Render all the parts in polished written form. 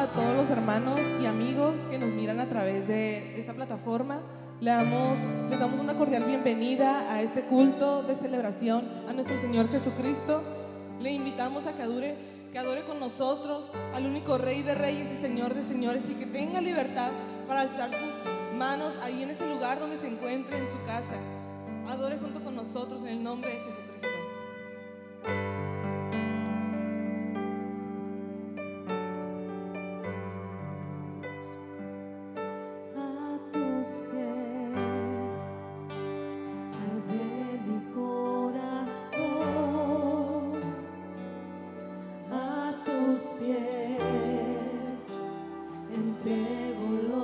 a todos los hermanos y amigos que nos miran a través de esta plataforma. Les damos una cordial bienvenida a este culto de celebración a nuestro Señor Jesucristo. Le invitamos a que adore con nosotros al único Rey de Reyes y Señor de Señores, y que tenga libertad para alzar sus manos ahí en ese lugar donde se encuentre en su casa. Adore junto con nosotros en el nombre de Jesucristo. Este lugar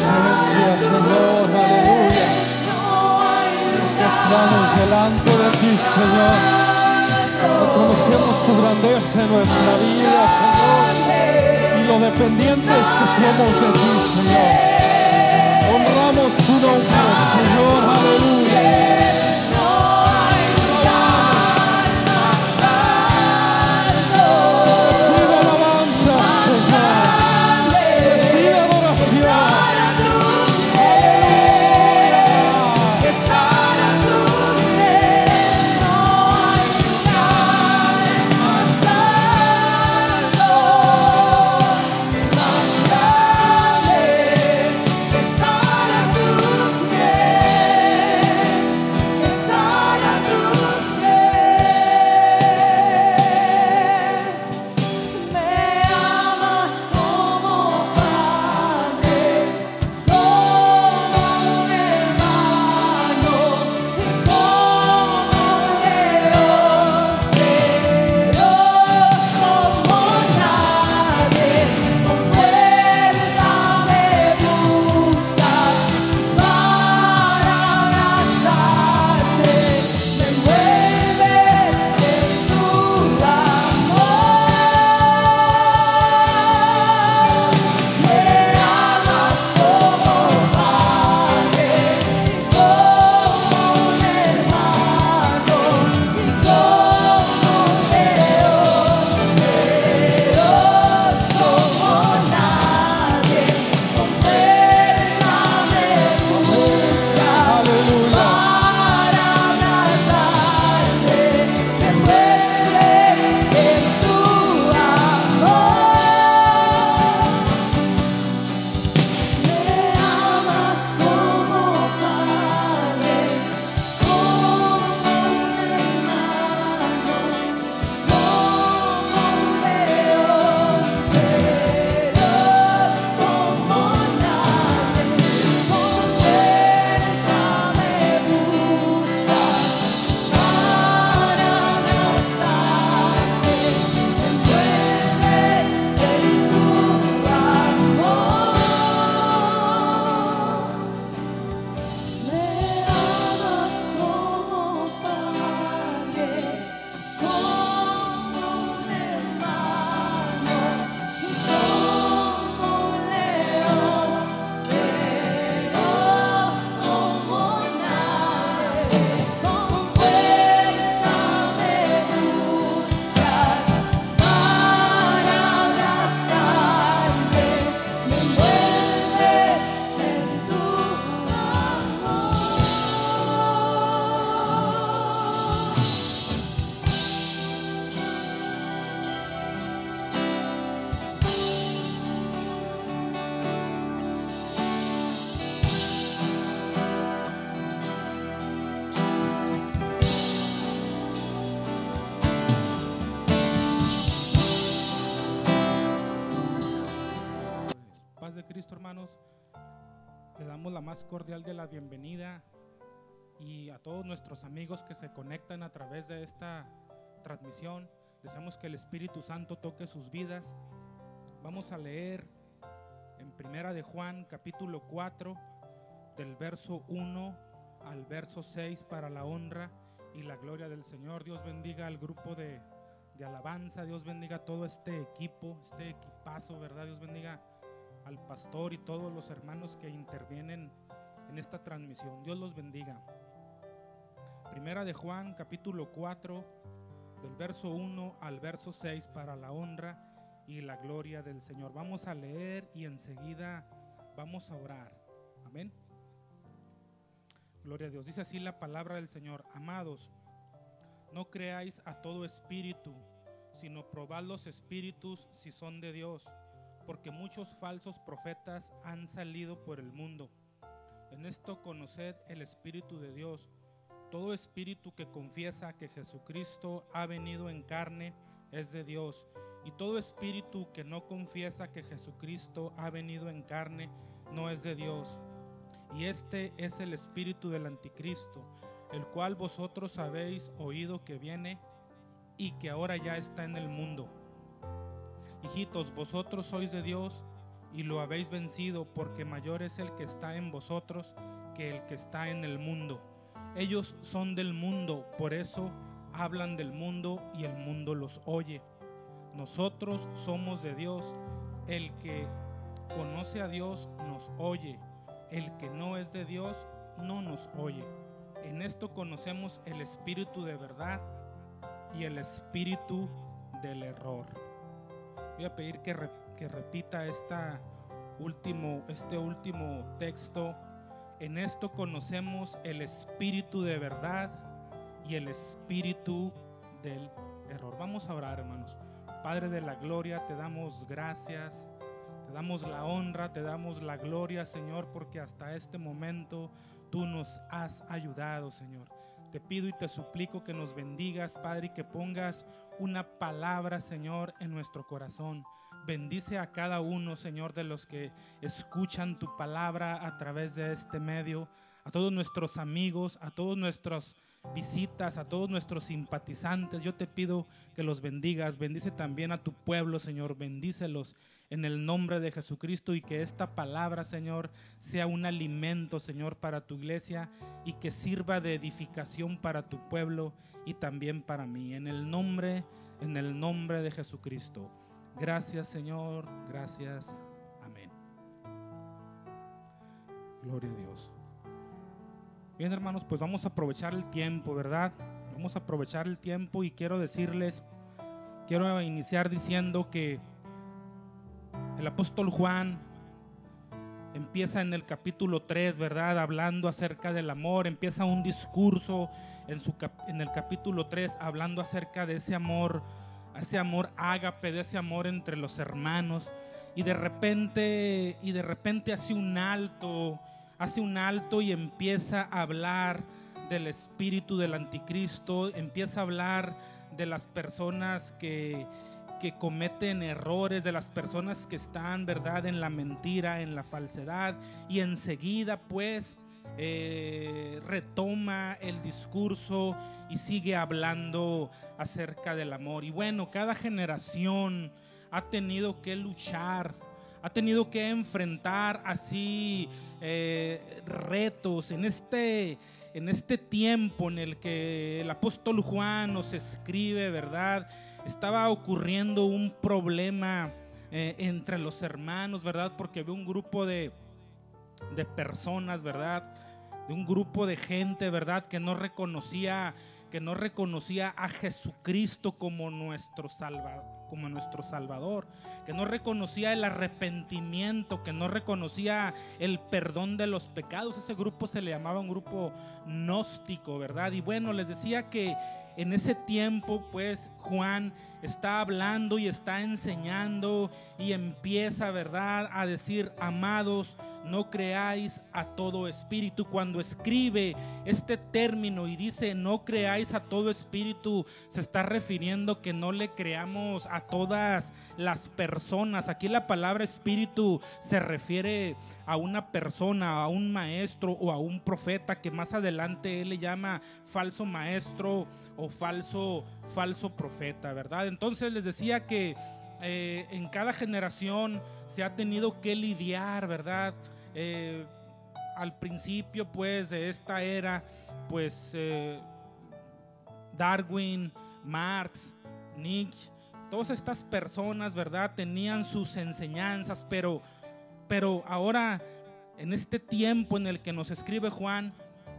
presencia, Señor, aleluya. Estamos delante de ti, Señor. Reconocemos tu grandeza en nuestra vida, Señor, y lo dependientes que somos de ti, Señor. Honramos tu nombre, Señor, aleluya. Recibe alabanza, Señor. Recibe adoración. Cristo, hermanos, le damos la más cordial de la bienvenida y a todos nuestros amigos que se conectan a través de esta transmisión. Deseamos que el Espíritu Santo toque sus vidas. Vamos a leer en Primera de Juan, capítulo 4, del verso 1 al verso 6, para la honra y la gloria del Señor. Dios bendiga al grupo de alabanza, Dios bendiga a todo este equipo, este equipazo, ¿verdad? Dios bendiga al pastor y todos los hermanos que intervienen en esta transmisión. Dios los bendiga. Primera de Juan, capítulo 4, del verso 1 al verso 6, para la honra y la gloria del Señor. Vamos a leer y enseguida vamos a orar. Amén. Gloria a Dios. Dice así la palabra del Señor: amados, no creáis a todo espíritu, sino probad los espíritus si son de Dios, porque muchos falsos profetas han salido por el mundo. En esto conoced el Espíritu de Dios. Todo espíritu que confiesa que Jesucristo ha venido en carne es de Dios, y todo espíritu que no confiesa que Jesucristo ha venido en carne no es de Dios. Y este es el espíritu del anticristo, el cual vosotros habéis oído que viene y que ahora ya está en el mundo. Hijitos, vosotros sois de Dios y lo habéis vencido, porque mayor es el que está en vosotros que el que está en el mundo. Ellos son del mundo, por eso hablan del mundo y el mundo los oye. Nosotros somos de Dios. El que conoce a Dios nos oye. El que no es de Dios no nos oye. En esto conocemos el espíritu de verdad y el espíritu del error. Voy a pedir que repita este último texto. En esto conocemos el espíritu de verdad y el espíritu del error. Vamos a orar, hermanos. Padre de la gloria, te damos gracias, te damos la honra, te damos la gloria, Señor, porque hasta este momento tú nos has ayudado, Señor. Te pido y te suplico que nos bendigas, Padre, y que pongas una palabra, Señor, en nuestro corazón. Bendice a cada uno, Señor, de los que escuchan tu palabra a través de este medio, a todos nuestros amigos, a todos nuestros visitas, a todos nuestros simpatizantes. Yo te pido que los bendigas. Bendice también a tu pueblo, Señor. Bendícelos en el nombre de Jesucristo, y que esta palabra, Señor, sea un alimento, Señor, para tu iglesia, y que sirva de edificación para tu pueblo y también para mí. En el nombre de Jesucristo. Gracias, Señor. Gracias. Amén. Gloria a Dios. Bien, hermanos, pues vamos a aprovechar el tiempo, ¿verdad? Vamos a aprovechar el tiempo, y quiero iniciar diciendo que el apóstol Juan empieza en el capítulo 3, ¿verdad? Hablando acerca del amor, empieza un discurso en el capítulo 3 hablando acerca de ese amor ágape, de ese amor entre los hermanos, y de repente hace un alto y empieza a hablar del espíritu del anticristo, empieza a hablar de las personas que cometen errores, de las personas que están, ¿verdad?, en la mentira, en la falsedad, y enseguida pues retoma el discurso y sigue hablando acerca del amor. Y bueno, cada generación ha tenido que luchar, ha tenido que enfrentar así retos en este tiempo en el que el apóstol Juan nos escribe, ¿verdad? Estaba ocurriendo un problema entre los hermanos, ¿verdad? Porque había un grupo de personas, ¿verdad? De un grupo de gente, ¿verdad? Que no reconocía a Jesucristo como nuestro Salvador, que no reconocía el arrepentimiento, que no reconocía el perdón de los pecados. Ese grupo se le llamaba un grupo gnóstico, ¿verdad? Y bueno, les decía que en ese tiempo pues Juan está hablando y está enseñando, y empieza, ¿verdad?, a decir: amados, no creáis a todo espíritu. Cuando escribe este término y dice no creáis a todo espíritu, se está refiriendo que no le creamos a todas las personas. Aquí la palabra espíritu se refiere a una persona, a un maestro o a un profeta, que más adelante él le llama falso maestro o falso profeta, ¿verdad? Entonces les decía que en cada generación se ha tenido que lidiar, ¿verdad? Al principio pues de esta era, pues Darwin, Marx, Nietzsche, todas estas personas, ¿verdad?, tenían sus enseñanzas, pero ahora en este tiempo en el que nos escribe Juan,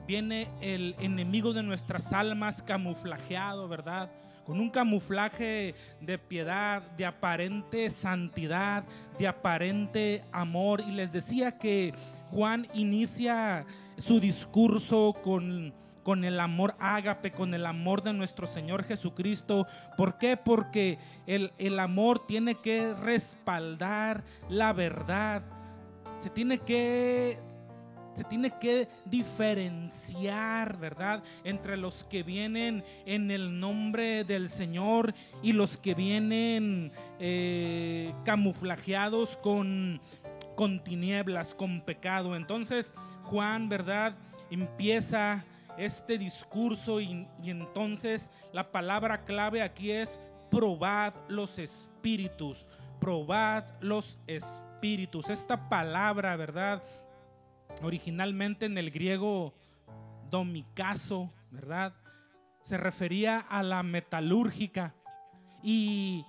viene el enemigo de nuestras almas camuflajeado, ¿verdad?, con un camuflaje de piedad, de aparente santidad, de aparente amor. Y les decía que Juan inicia su discurso con el amor ágape, con el amor de nuestro Señor Jesucristo. ¿Por qué? Porque el amor tiene que respaldar la verdad, se tiene que diferenciar, ¿verdad?, entre los que vienen en el nombre del Señor y los que vienen camuflajeados con tinieblas, con pecado. Entonces Juan, ¿verdad?, empieza este discurso y entonces la palabra clave aquí es: probad los espíritus. probad los espíritus. Esta palabra, ¿verdad? Originalmente en el griego domikazo, ¿verdad? Se refería a la metalúrgica y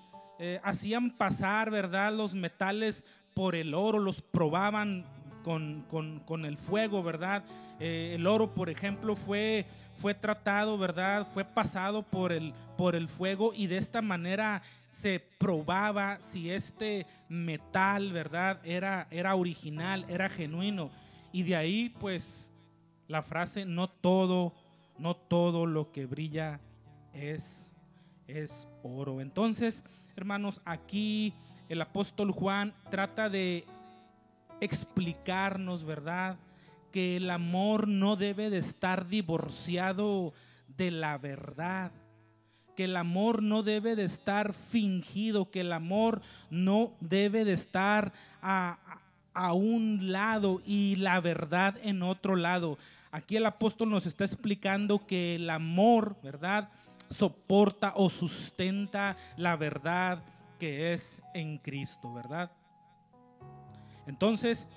hacían pasar, ¿verdad?, los metales por el oro, los probaban con el fuego, ¿verdad? El oro, por ejemplo, fue tratado, ¿verdad? Fue pasado por el fuego y de esta manera se probaba si este metal, ¿verdad?, era original, era genuino. Y de ahí pues la frase, no todo lo que brilla es oro. Entonces, hermanos, aquí el apóstol Juan trata de explicarnos, ¿verdad?, que el amor no debe de estar divorciado de la verdad, que el amor no debe de estar fingido, que el amor no debe de estar a un lado y la verdad en otro lado. Aquí el apóstol nos está explicando que el amor, ¿verdad?, soporta o sustenta la verdad que es en Cristo, ¿verdad? Entonces,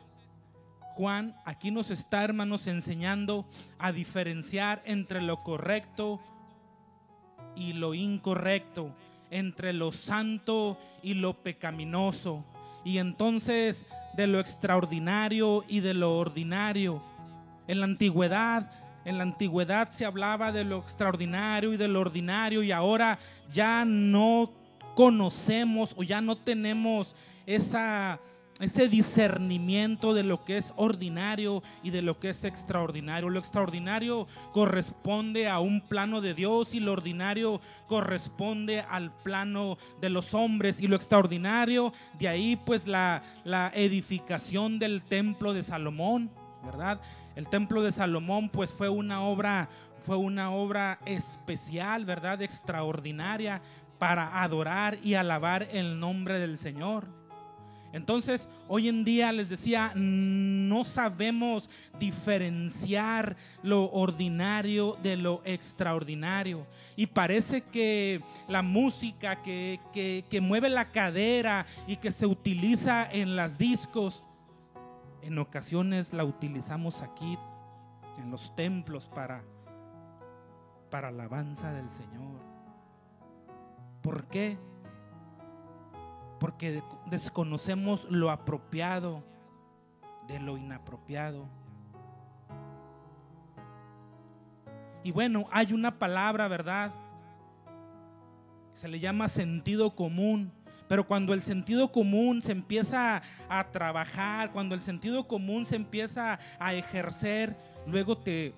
Juan aquí nos está, hermanos, enseñando a diferenciar entre lo correcto y lo incorrecto, entre lo santo y lo pecaminoso, y entonces de lo extraordinario y de lo ordinario. En la antigüedad se hablaba de lo extraordinario y de lo ordinario, y ahora ya no conocemos o ya no tenemos ese discernimiento de lo que es ordinario y de lo que es extraordinario. Lo extraordinario corresponde a un plano de Dios y lo ordinario corresponde al plano de los hombres. Y lo extraordinario, de ahí pues la edificación del templo de Salomón, ¿verdad? El templo de Salomón pues fue una obra especial, ¿verdad?, extraordinaria para adorar y alabar el nombre del Señor. Entonces, hoy en día, les decía, no sabemos diferenciar lo ordinario de lo extraordinario. Y parece que la música que mueve la cadera y que se utiliza en las discos, en ocasiones la utilizamos aquí en los templos para alabanza del Señor. ¿Por qué? Porque desconocemos lo apropiado de lo inapropiado. Y bueno, hay una palabra, ¿verdad?, se le llama sentido común. Pero cuando el sentido común se empieza a trabajar, cuando el sentido común se empieza a ejercer, luego te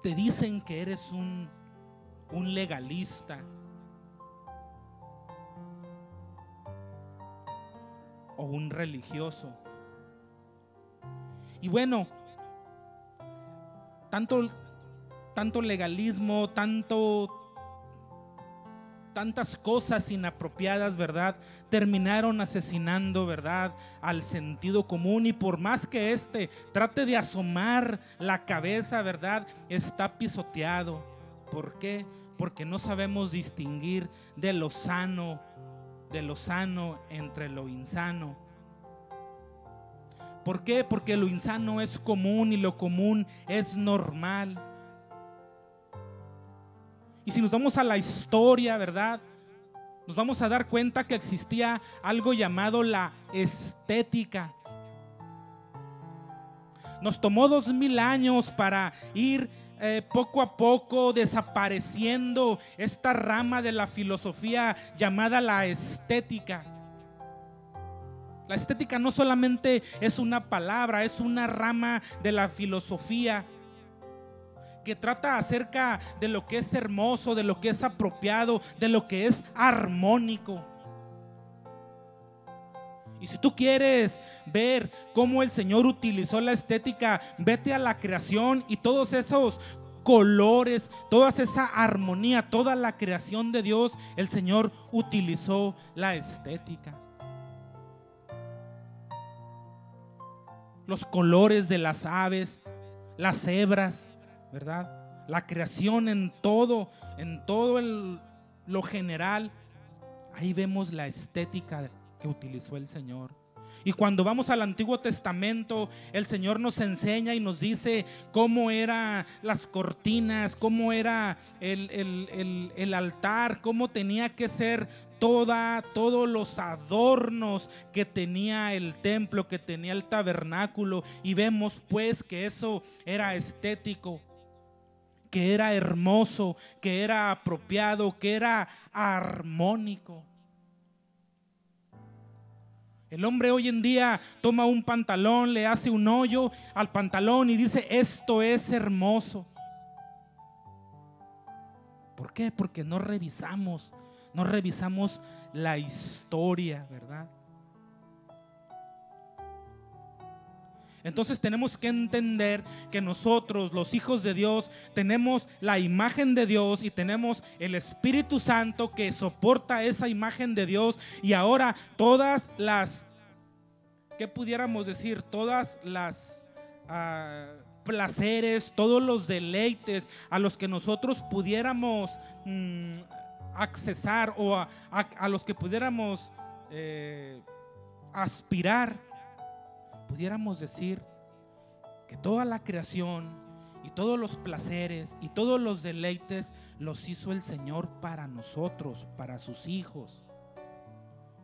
dicen que eres un legalista. O un religioso. Y bueno, tanto legalismo, tantas cosas inapropiadas, ¿verdad?, terminaron asesinando, ¿verdad?, al sentido común. Y por más que trate de asomar la cabeza, ¿verdad?, está pisoteado. ¿Por qué? Porque no sabemos distinguir de lo sano entre lo insano. ¿Por qué? Porque lo insano es común y lo común es normal. Y si nos vamos a la historia, ¿verdad?, nos vamos a dar cuenta que existía algo llamado la estética. Nos tomó 2000 años para ir poco a poco desapareciendo esta rama de la filosofía llamada la estética. La estética no solamente es una palabra, es una rama de la filosofía que trata acerca de lo que es hermoso, de lo que es apropiado, de lo que es armónico. Y si tú quieres ver cómo el Señor utilizó la estética, vete a la creación y todos esos colores, toda esa armonía, toda la creación de Dios, el Señor utilizó la estética. Los colores de las aves, las cebras, ¿verdad? La creación en todo lo general. Ahí vemos la estética que utilizó el Señor. Y cuando vamos al Antiguo Testamento, el Señor nos enseña y nos dice cómo eran las cortinas, cómo era el altar, cómo tenía que ser todos los adornos que tenía el templo, que tenía el tabernáculo. Y vemos pues que eso era estético, que era hermoso, que era apropiado, que era armónico. El hombre hoy en día toma un pantalón, le hace un hoyo al pantalón y dice: esto es hermoso. ¿Por qué? Porque no revisamos la historia, ¿verdad? Entonces tenemos que entender que nosotros, los hijos de Dios, tenemos la imagen de Dios y tenemos el Espíritu Santo que soporta esa imagen de Dios. Y ahora todas las, ¿qué pudiéramos decir? Todas las placeres, todos los deleites a los que nosotros pudiéramos accesar o a los que pudiéramos aspirar, pudiéramos decir que toda la creación y todos los placeres y todos los deleites los hizo el Señor para nosotros, para sus hijos.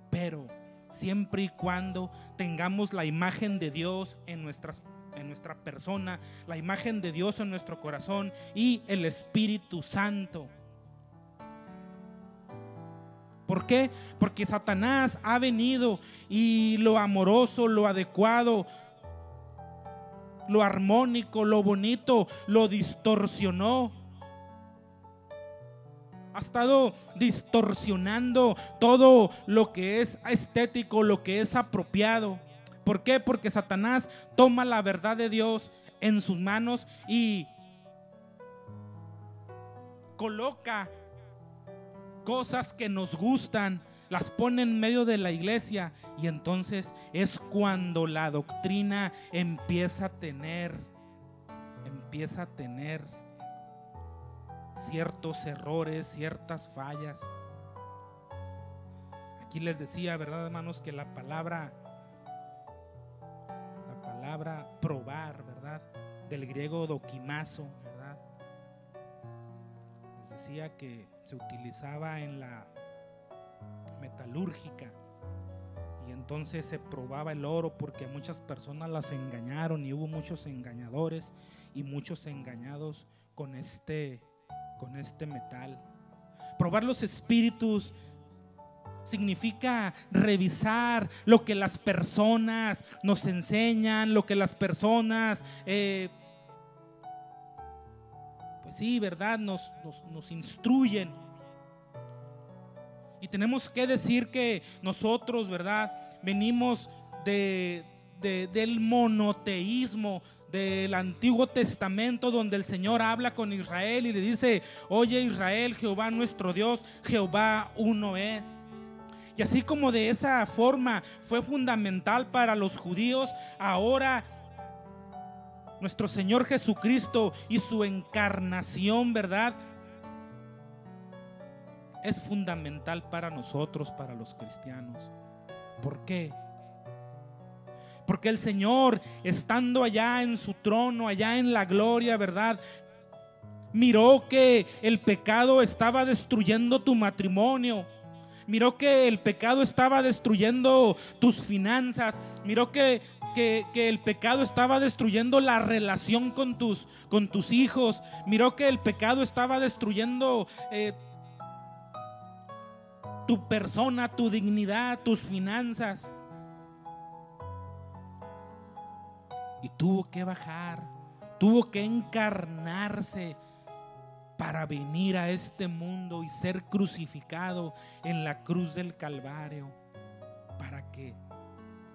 Pero siempre y cuando tengamos la imagen de Dios en nuestra persona, la imagen de Dios en nuestro corazón y el Espíritu Santo. ¿Por qué? Porque Satanás ha venido y lo amoroso, lo adecuado, lo armónico, lo bonito, lo distorsionó. Ha estado distorsionando todo lo que es estético, lo que es apropiado. ¿Por qué? Porque Satanás toma la verdad de Dios en sus manos y coloca cosas que nos gustan, las pone en medio de la iglesia, y entonces es cuando la doctrina empieza a tener ciertos errores, ciertas fallas. Aquí les decía, ¿verdad, hermanos? Que la palabra probar, ¿verdad? Del griego dokimazo, ¿verdad? Les decía que se utilizaba en la metalúrgica, y entonces se probaba el oro porque muchas personas las engañaron y hubo muchos engañadores y muchos engañados con este metal. Probar los espíritus significa revisar lo que las personas nos enseñan, lo que las personas pues sí, ¿verdad? Nos instruyen. Y tenemos que decir que nosotros, ¿verdad? Venimos del monoteísmo del Antiguo Testamento, donde el Señor habla con Israel y le dice: oye Israel, Jehová nuestro Dios, Jehová uno es. Y así como de esa forma fue fundamental para los judíos, ahora nuestro Señor Jesucristo y su encarnación, ¿verdad?, es fundamental para nosotros, para los cristianos. ¿Por qué? Porque el Señor, estando allá en su trono, allá en la gloria, ¿verdad?, miró que el pecado estaba destruyendo tu matrimonio. Miró que el pecado estaba destruyendo tus finanzas. Miró que el pecado estaba destruyendo la relación con tus hijos. Miró que el pecado estaba destruyendo tu persona, tu dignidad, tus finanzas. Y tuvo que bajar, tuvo que encarnarse para venir a este mundo y ser crucificado en la cruz del Calvario, para que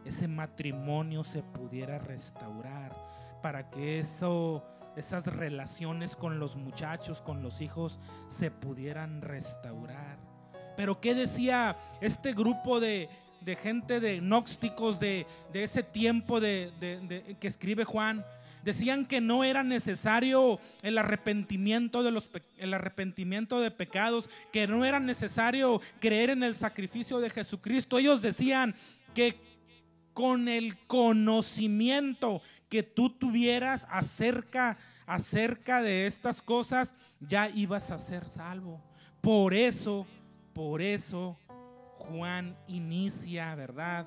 ese matrimonio se pudiera restaurar, para que esas relaciones con los muchachos, con los hijos, se pudieran restaurar. Pero ¿qué decía este grupo de gente, de gnósticos de ese tiempo que escribe Juan? Decían que no era necesario el arrepentimiento de pecados, que no era necesario creer en el sacrificio de Jesucristo. Ellos decían que con el conocimiento que tú tuvieras acerca de estas cosas, ya ibas a ser salvo. Por eso Juan inicia, ¿verdad?,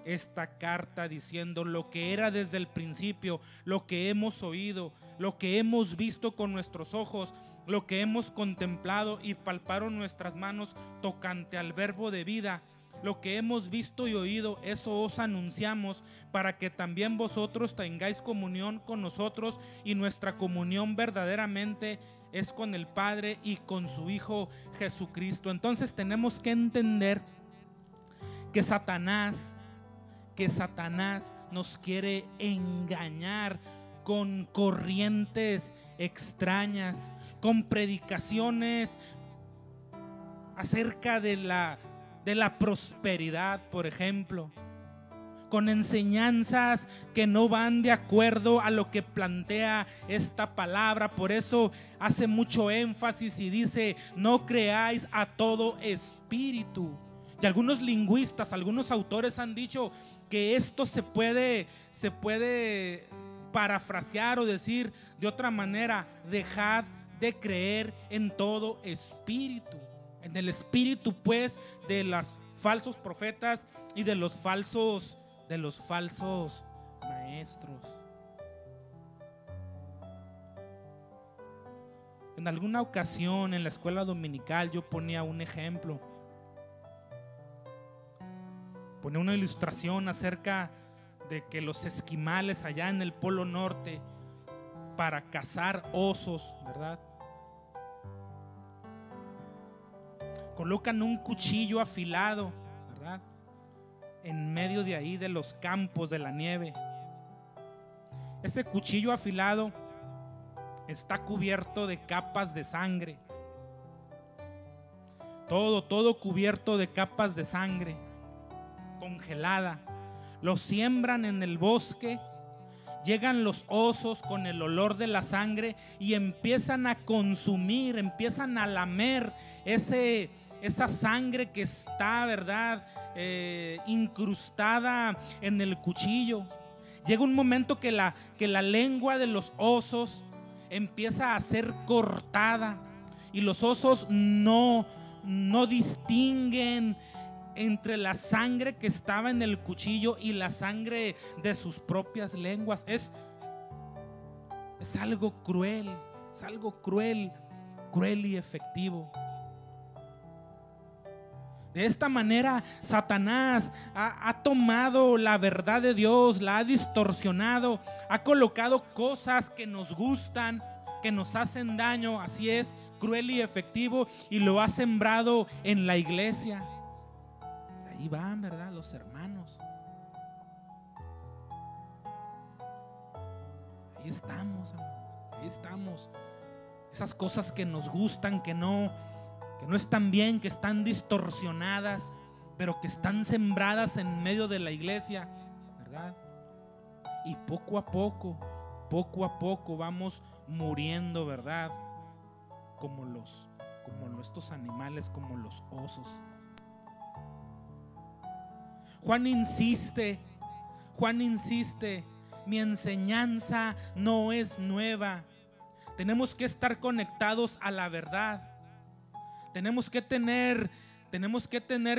esta carta diciendo lo que era desde el principio, lo que hemos oído, lo que hemos visto con nuestros ojos, lo que hemos contemplado y palparon nuestras manos tocante al verbo de vida. Lo que hemos visto y oído, eso os anunciamos, para que también vosotros tengáis comunión con nosotros, y nuestra comunión verdaderamente es con el Padre y con su Hijo Jesucristo. Entonces tenemos que entender que Satanás nos quiere engañar con corrientes extrañas, con predicaciones acerca de la prosperidad, por ejemplo, con enseñanzas que no van de acuerdo a lo que plantea esta palabra. Por eso hace mucho énfasis y dice: no creáis a todo espíritu. Y algunos lingüistas, algunos autores han dicho que esto se puede parafrasear o decir de otra manera: dejad de creer en todo espíritu. En el espíritu, pues, de los falsos profetas y de los falsos maestros. En alguna ocasión en la escuela dominical yo ponía un ejemplo, ponía una ilustración acerca de que los esquimales allá en el Polo Norte, para cazar osos, ¿verdad?, colocan un cuchillo afilado, ¿verdad?, en medio de ahí de los campos de la nieve. Ese cuchillo afilado está cubierto de capas de sangre. Todo cubierto de capas de sangre congelada. Lo siembran en el bosque. Llegan los osos con el olor de la sangre y empiezan a consumir, empiezan a lamer esa sangre que está, ¿verdad?, incrustada en el cuchillo. Llega un momento que la lengua de los osos empieza a ser cortada y los osos no distinguen entre la sangre que estaba en el cuchillo y la sangre de sus propias lenguas. Es algo cruel, es algo cruel y efectivo. De esta manera Satanás ha tomado la verdad de Dios, la ha distorsionado, ha colocado cosas que nos gustan, que nos hacen daño, así es, cruel y efectivo, y lo ha sembrado en la iglesia. Ahí van, ¿verdad?, los hermanos. Ahí estamos, ahí estamos. Esas cosas que nos gustan, que no están bien, que están distorsionadas, pero que están sembradas en medio de la iglesia, ¿verdad? Y poco a poco vamos muriendo, ¿verdad? Como estos animales, como los osos. Juan insiste, mi enseñanza no es nueva. Tenemos que estar conectados a la verdad. Tenemos que tener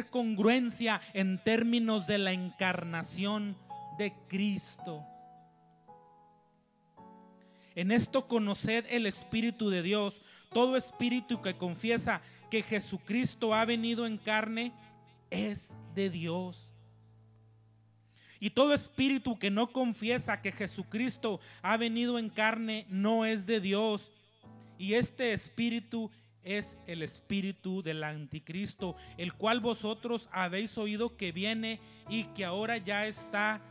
congruencia en términos de la encarnación de Cristo. En esto conoced el Espíritu de Dios. Todo espíritu que confiesa que Jesucristo ha venido en carne es de Dios. Y todo espíritu que no confiesa que Jesucristo ha venido en carne no es de Dios. Y este espíritu es el espíritu del anticristo, el cual vosotros habéis oído que viene y que ahora ya está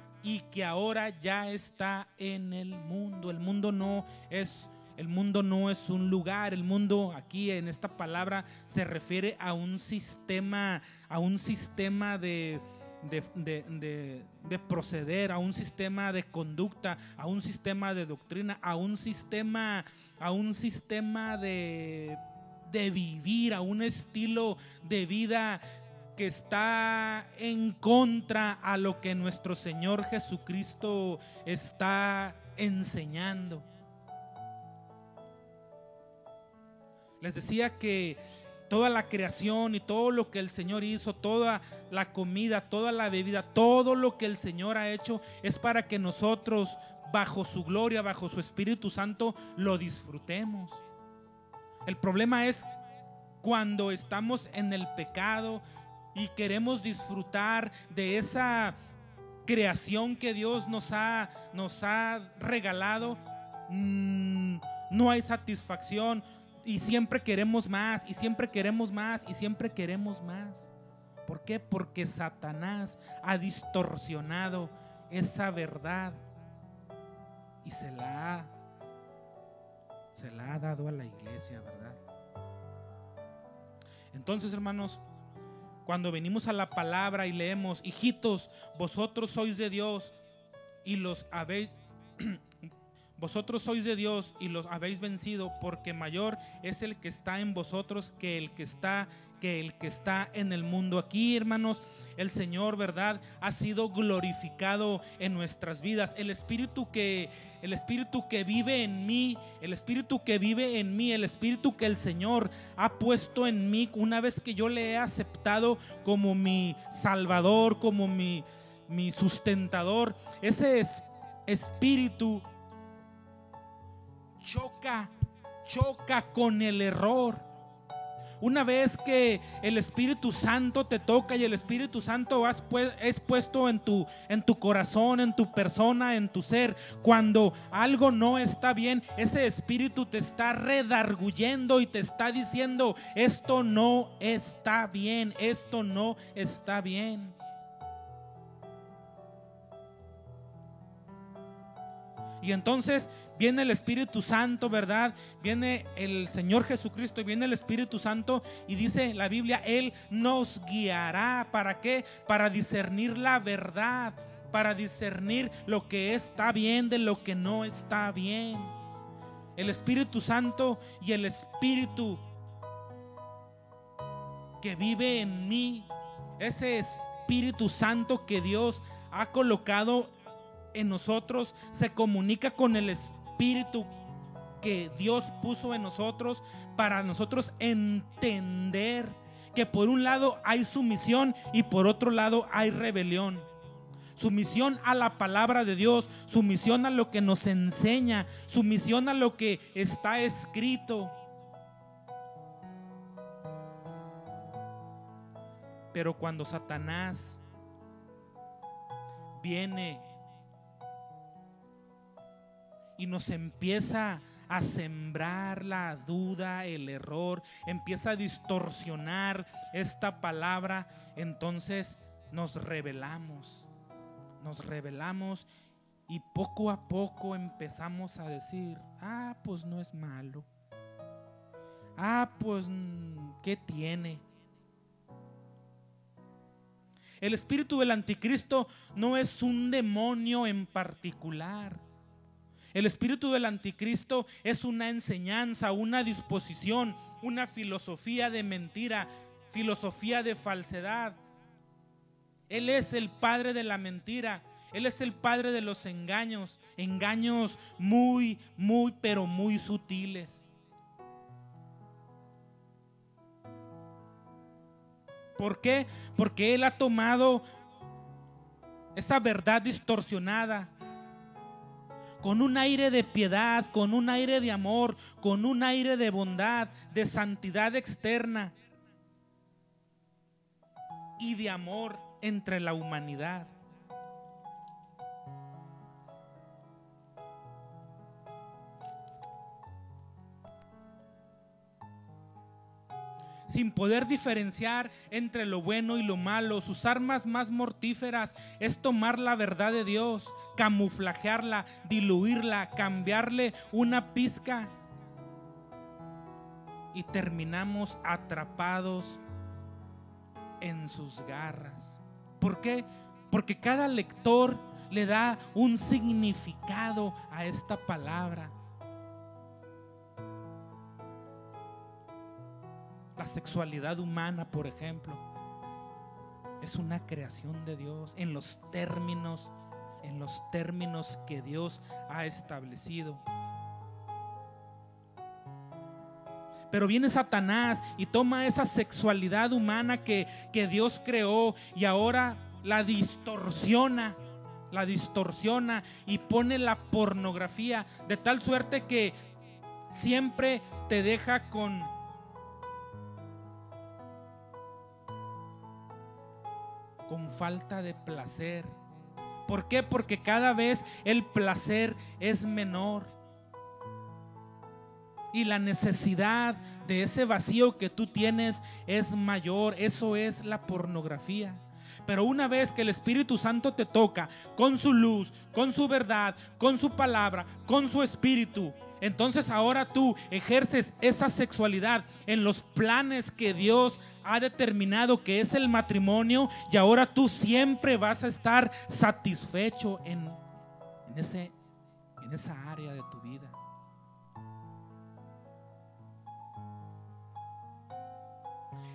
en el mundo. El mundo no es un lugar. El mundo, aquí en esta palabra, se refiere a un sistema de de proceder, a un sistema de conducta, a un sistema de doctrina, a un sistema de vivir, a un estilo de vida que está en contra a lo que nuestro Señor Jesucristo está enseñando. Les decía que toda la creación y todo lo que el Señor hizo, toda la comida, toda la bebida, todo lo que el Señor ha hecho es para que nosotros, bajo su gloria, bajo su Espíritu Santo, lo disfrutemos. El problema es cuando estamos en el pecado y queremos disfrutar de esa creación que Dios nos ha regalado. No hay satisfacción y siempre queremos más, y siempre queremos más, y siempre queremos más. ¿Por qué? Porque Satanás ha distorsionado esa verdad y se la ha dado a la iglesia, ¿verdad? Entonces, hermanos, cuando venimos a la palabra y leemos: hijitos, vosotros sois de Dios y los habéis vosotros sois de Dios y los habéis vencido, porque mayor es el que está en vosotros que el que está en el mundo. Aquí, hermanos, el Señor, ¿verdad?, ha sido glorificado en nuestras vidas. El Espíritu que vive en mí, el Espíritu que el Señor ha puesto en mí, una vez que yo le he aceptado como mi Salvador, como mi sustentador, ese Espíritu choca con el error. Una vez que el Espíritu Santo te toca y el Espíritu Santo es puesto en tu corazón, en tu persona, en tu ser, cuando algo no está bien, ese Espíritu te está redarguyendo y te está diciendo: esto no está bien, esto no está bien. Y entonces viene el Espíritu Santo, ¿verdad? Viene el Señor Jesucristo y viene el Espíritu Santo, y dice la Biblia: Él nos guiará. ¿Para qué? Para discernir la verdad, para discernir lo que está bien de lo que no está bien. El Espíritu Santo y el Espíritu que vive en mí, ese Espíritu Santo que Dios ha colocado en nosotros, se comunica con el Espíritu que Dios puso en nosotros, para nosotros entender que por un lado hay sumisión y por otro lado hay rebelión. Sumisión a la palabra de Dios, sumisión a lo que nos enseña, sumisión a lo que está escrito. Pero cuando Satanás viene y nos empieza a sembrar la duda, el error, empieza a distorsionar esta palabra, entonces nos rebelamos y poco a poco empezamos a decir: pues no es malo, pues ¿qué tiene? El espíritu del anticristo no es un demonio en particular. El espíritu del anticristo es una enseñanza, una disposición, una filosofía de mentira, filosofía de falsedad. Él es el padre de la mentira. Él es el padre de los engaños, engaños muy, pero muy sutiles. ¿Por qué? Porque él ha tomado esa verdad distorsionada con un aire de piedad, con un aire de amor, con un aire de bondad, de santidad externa y de amor entre la humanidad. Sin poder diferenciar entre lo bueno y lo malo, sus armas más mortíferas es tomar la verdad de Dios, camuflajearla, diluirla, cambiarle una pizca, y terminamos atrapados en sus garras. ¿Por qué? Porque cada lector le da un significado a esta palabra. La sexualidad humana, por ejemplo, es una creación de Dios en los términos que Dios ha establecido. Pero viene Satanás y toma esa sexualidad humana que Dios creó y ahora la distorsiona y pone la pornografía de tal suerte que siempre te deja con falta de placer. ¿Por qué? Porque cada vez el placer es menor y la necesidad de ese vacío que tú tienes es mayor. Eso es la pornografía. Pero una vez que el Espíritu Santo te toca con su luz, con su verdad, con su palabra, con su espíritu, entonces ahora tú ejerces esa sexualidad en los planes que Dios ha determinado, que es el matrimonio, y ahora tú siempre vas a estar satisfecho en esa área de tu vida.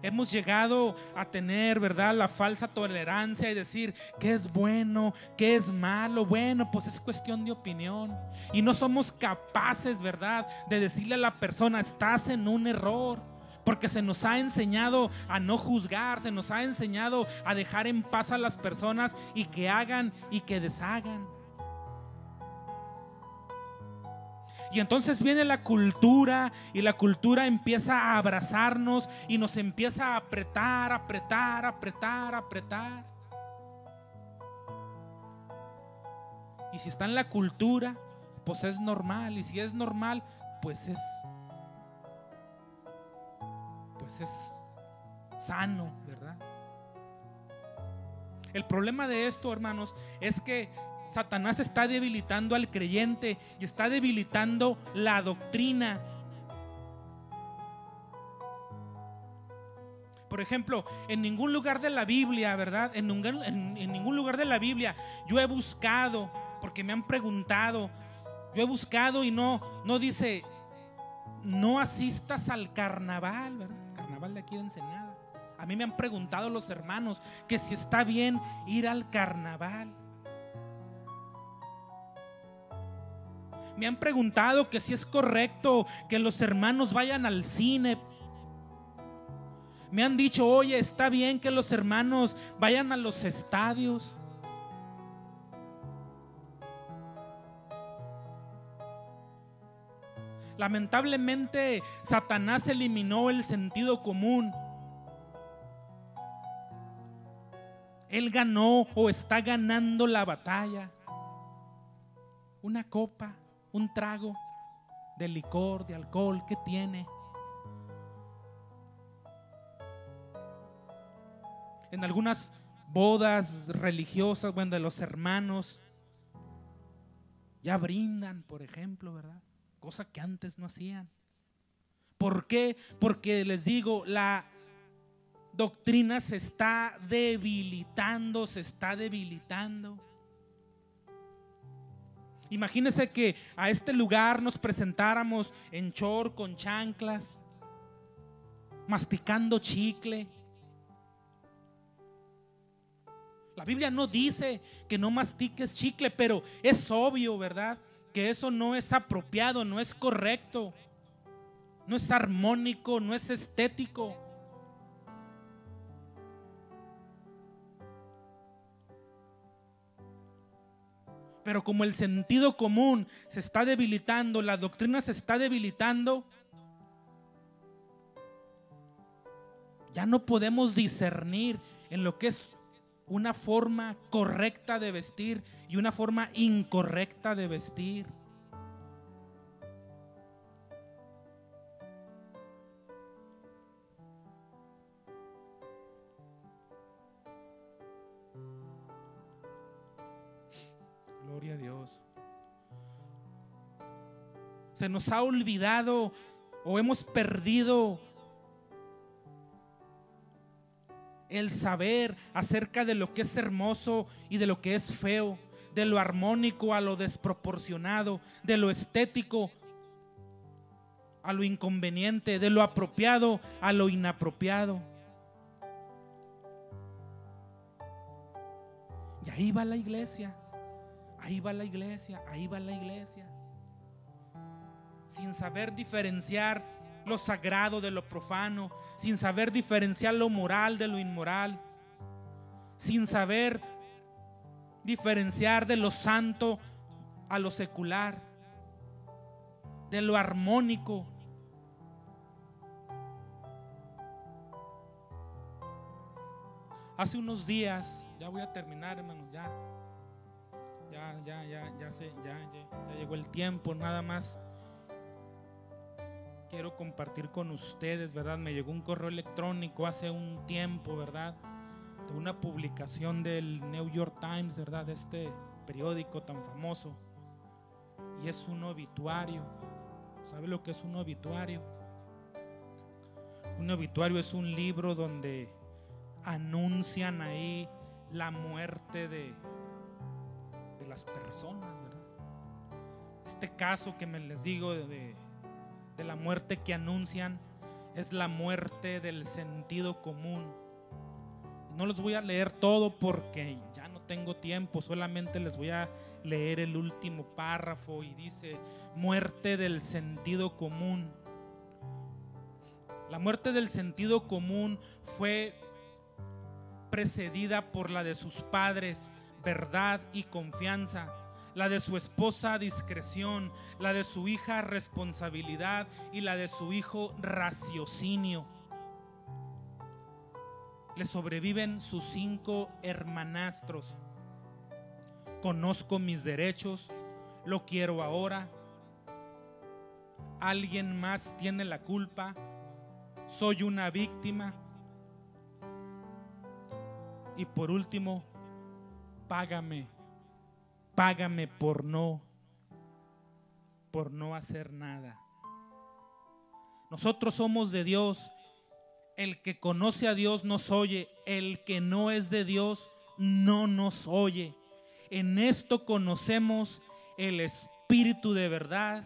Hemos llegado a tener, ¿verdad?, la falsa tolerancia y decir qué es bueno, qué es malo. Bueno, pues es cuestión de opinión. Y no somos capaces, ¿verdad?, de decirle a la persona, estás en un error. Porque se nos ha enseñado a no juzgar, se nos ha enseñado a dejar en paz a las personas y que hagan y que deshagan. Y entonces viene la cultura y la cultura empieza a abrazarnos y nos empieza a apretar. Y si está en la cultura, pues es normal. Y si es normal, pues es sano, ¿verdad? El problema de esto, hermanos, es que Satanás está debilitando al creyente y está debilitando la doctrina. Por ejemplo, en ningún lugar de la Biblia, ¿verdad? En ningún lugar de la Biblia yo he buscado, porque me han preguntado, yo he buscado y no dice, no asistas al carnaval, ¿verdad? Carnaval de aquí de Ensenada. A mí me han preguntado los hermanos que si está bien ir al carnaval. Me han preguntado que si es correcto que los hermanos vayan al cine. Me han dicho, oye, está bien que los hermanos vayan a los estadios. Lamentablemente, Satanás eliminó el sentido común. Él ganó o está ganando la batalla. Una copa, un trago de licor, de alcohol, ¿qué tiene? En algunas bodas religiosas, bueno, de los hermanos, ya brindan, por ejemplo, ¿verdad? Cosa que antes no hacían. ¿Por qué? Porque les digo, la doctrina se está debilitando, Imagínense que a este lugar nos presentáramos en short, con chanclas, masticando chicle. La Biblia no dice que no mastiques chicle, pero es obvio, ¿verdad?, que eso no es apropiado, no es correcto, no es armónico, no es estético. Pero como el sentido común se está debilitando, la doctrina se está debilitando, ya no podemos discernir en lo que es una forma correcta de vestir y una forma incorrecta de vestir. Gloria a Dios. Se nos ha olvidado o hemos perdido el saber acerca de lo que es hermoso y de lo que es feo, de lo armónico a lo desproporcionado, de lo estético a lo inconveniente, de lo apropiado a lo inapropiado. Y ahí va la iglesia, ahí va la iglesia, ahí va la iglesia, sin saber diferenciar lo sagrado de lo profano, sin saber diferenciar lo moral de lo inmoral, sin saber diferenciar de lo santo a lo secular, de lo armónico. Hace unos días, ya voy a terminar, hermanos, ya llegó el tiempo, nada más quiero compartir con ustedes, ¿verdad? Me llegó un correo electrónico hace un tiempo, ¿verdad? De una publicación del New York Times, ¿verdad? De este periódico tan famoso. Y es un obituario. ¿Sabe lo que es un obituario? Un obituario es un libro donde anuncian ahí la muerte de las personas, ¿verdad? Este caso que les digo de la muerte que anuncian es la muerte del sentido común. No los voy a leer todo porque ya no tengo tiempo, solamente les voy a leer el último párrafo y dice: muerte del sentido común. La muerte del sentido común fue precedida por la de sus padres, verdad y confianza, la de su esposa, discreción, la de su hija, responsabilidad, y la de su hijo, raciocinio. Le sobreviven sus 5 hermanastros. Conozco mis derechos, lo quiero ahora. Alguien más tiene la culpa, soy una víctima. Y por último, págame por no hacer nada. Nosotros somos de Dios. El que conoce a Dios nos oye, el que no es de Dios no nos oye. En esto conocemos el espíritu de verdad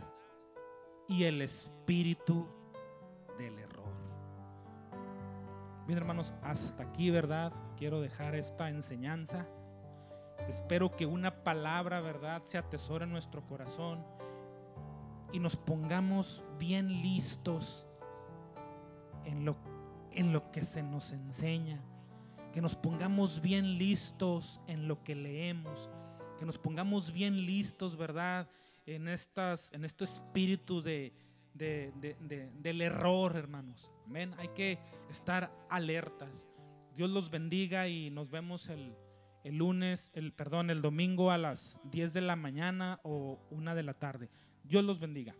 y el espíritu del error. Bien, hermanos, hasta aquí, ¿verdad? Quiero dejar esta enseñanza. Espero que una palabra, ¿verdad?, se atesore en nuestro corazón y nos pongamos bien listos en lo que se nos enseña, que nos pongamos bien listos en lo que leemos, que nos pongamos bien listos, ¿verdad?, en este espíritu del error, hermanos. Amén. Hay que estar alertas. Dios los bendiga y nos vemos el domingo a las 10 de la mañana o 1 de la tarde. Dios los bendiga.